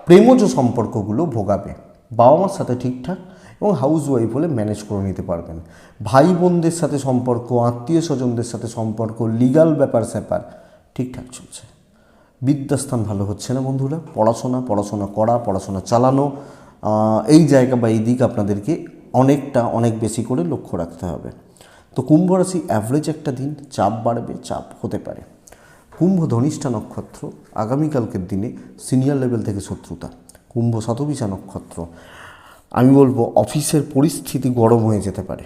S1: প্রেমজ সম্পর্কগুলো ভোগাবে, বাবা মার সাথে ঠিকঠাক এবং হাউস ওয়াইফ হলে ম্যানেজ করে নিতে পারবেন। ভাই বোনদের সাথে সম্পর্ক, আত্মীয় স্বজনদের সাথে সম্পর্ক, লিগাল ব্যাপার স্যাপার ঠিকঠাক চলছে। বিদ্যাস্থান ভালো হচ্ছে না বন্ধুরা, পড়াশোনা করা, পড়াশোনা চালানো, এই জায়গা বা এই দিক আপনাদেরকে অনেক বেশি করে লক্ষ্য রাখতে হবে। তো কুম্ভ রাশি অ্যাভারেজ একটা দিন, চাপ বাড়বে, চাপ হতে পারে। কুম্ভ ধনিষ্ঠা নক্ষত্র, আগামীকালকের দিনে সিনিয়র লেভেল থেকে শত্রুতা। কুম্ভ শতবিশা নক্ষত্র, আমি বলবো অফিসের পরিস্থিতি গরম হয়ে যেতে পারে।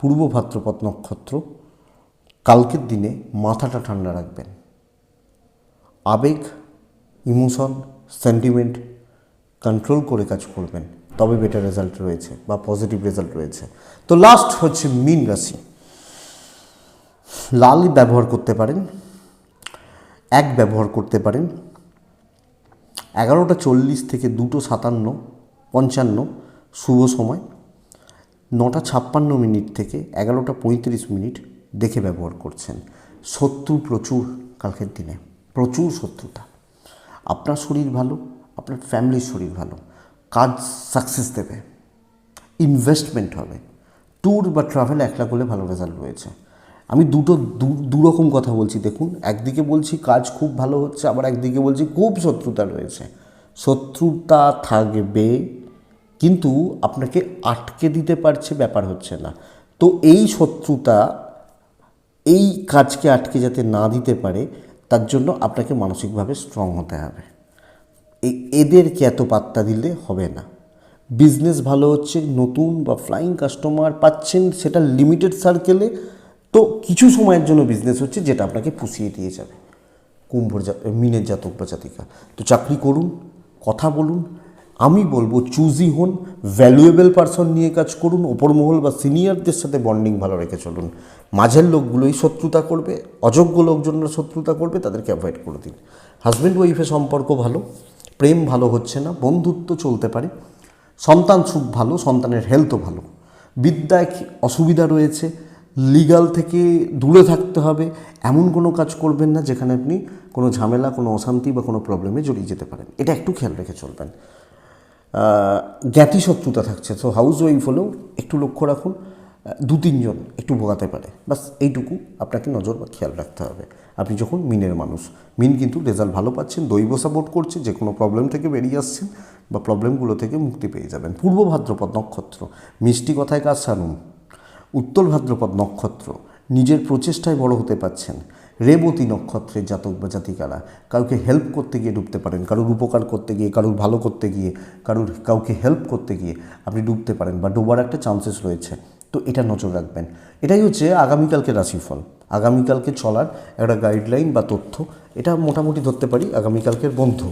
S1: পূর্ব ভাদ্রপদ নক্ষত্র, কালকের দিনে মাথাটা ঠান্ডা রাখবেন, আবেগ, ইমোশন, সেন্টিমেন্ট কন্ট্রোল করে কাজ করবেন, তবে বেটার রেজাল্ট রয়েছে বা পজিটিভ রেজাল্ট রয়েছে। তো লাস্ট হচ্ছে মীন রাশি, লাল ব্যবহার করতে পারেন, ব্যবহার করতে পারেন। 11:40 থেকে 2:57-55 শুভ সময়, 9:56 থেকে 11:35 দেখে ব্যবহার করছেন। শত্রু প্রচুর কালকের দিনে, প্রচুর শত্রুতা। আপনার শরীর ভালো, আপনার ফ্যামিলির শরীর ভালো, কাজ সাকসেস দেবে, ইনভেস্টমেন্ট হবে, ট্যুর বা ট্রাভেল একলা করলে ভালো রেজাল্ট রয়েছে। আমি দুরকম কথা বলছি, দেখুন, একদিকে বলছি কাজ খুব ভালো হচ্ছে, আবার একদিকে বলছি খুব শত্রুতা রয়েছে। শত্রুতা থাকবে, কিন্তু আপনাকে আটকে দিতে পারছে, ব্যাপার হচ্ছে না। তো এই শত্রুতা এই কাজকে আটকে যাতে না দিতে পারে, তার জন্য আপনাকে মানসিকভাবে স্ট্রং হতে হবে। এদেরকে এত পাত্তা দিলে হবে না। বিজনেস ভালো হচ্ছে, নতুন বা ফ্লাইং কাস্টমার পাচ্ছেন, সেটা লিমিটেড সার্কেলে, তো কিছু সময়ের জন্য বিজনেস হচ্ছে যেটা আপনাকে পুষিয়ে দিয়ে যাবে। মীনের জাতক বা জাতিকা, তো চাকরি করুন, কথা বলুন, আমি বলবো চুজি হন, ভ্যালুয়েবল পারসন নিয়ে কাজ করুন, ওপর মহল বা সিনিয়রদের সাথে বন্ডিং ভালো রেখে চলুন। মাঝের লোকগুলোই শত্রুতা করবে, অযোগ্য লোকজনরা শত্রুতা করবে, তাদেরকে অ্যাভয়েড করে দিন। হাজব্যান্ড ওয়াইফের সম্পর্ক ভালো, প্রেম ভালো হচ্ছে না, বন্ধুত্ব চলতে পারে, সন্তান সুখ ভালো, সন্তানের হেলথও ভালো। বিদ্যায় অসুবিধা রয়েছে, লিগাল থেকে দূরে থাকতে হবে, এমন কোনো কাজ করবেন না যেখানে আপনি কোনো ঝামেলা, কোনো অশান্তি বা কোনো প্রবলেমে জড়িয়ে যেতে পারেন, এটা একটু খেয়াল রেখে চলবেন। জ্ঞাতি শত্রুতা থাকছে। সো হাউস ওয়াইফ হলেও একটু লক্ষ্য রাখুন, 2-3 জন একটু ভোগাতে পারে, বাস এইটুকু আপনাকে নজর বা খেয়াল রাখতে হবে। আপনি যখন মিনের মানুষ, মিন কিন্তু রেজাল্ট ভালো পাচ্ছেন, দৈব সাপোর্ট করছে, যে কোনো প্রবলেম থেকে বেরিয়ে আসছেন বা প্রবলেমগুলো থেকে মুক্তি পেয়ে যাবেন। পূর্ব ভাদ্রপদ নক্ষত্র, মিষ্টি কথায় কাজ সারুন। উত্তর ভাদ্রপদ নক্ষত্র, নিজের প্রচেষ্টায় বড় হতে পারছেন। রেবতী নক্ষত্রের জাতক বা জাতিকারা কাউকে হেল্প করতে গিয়ে ডুবতে পারেন, কারুর উপকার করতে গিয়ে, কারুর ভালো করতে গিয়ে, কাউকে হেল্প করতে গিয়ে আপনি ডুবতে পারেন বা ডোবার একটা চান্সেস রয়েছে। তো এটা নজর রাখবেন। এটাই হচ্ছে আগামীকালকে রাশিফল, আগামীকালকে চলার একটা গাইডলাইন বা তথ্য। এটা মোটামুটি ধরতে পারি আগামীকালকের বন্ধু।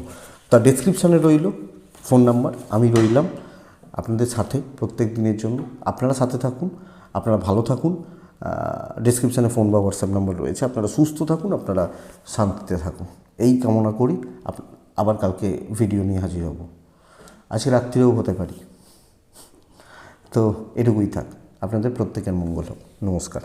S1: তার ডেসক্রিপশানে রইল ফোন নাম্বার, আমি রইলাম আপনাদের সাথে প্রত্যেক দিনের জন্য। আপনারা সাথে থাকুন, আপনারা ভালো থাকুন। ডেসক্রিপশানে ফোন বা হোয়াটসঅ্যাপ নাম্বার রয়েছে। আপনারা সুস্থ থাকুন, আপনারা শান্তিতে থাকুন, এই কামনা করি। আবার কালকে ভিডিও নিয়ে হাজির হব, আজকে রাত্রিরেও হতে পারি। তো এটুকুই থাক, আপনাদের প্রত্যেকের মঙ্গল হোক। নমস্কার।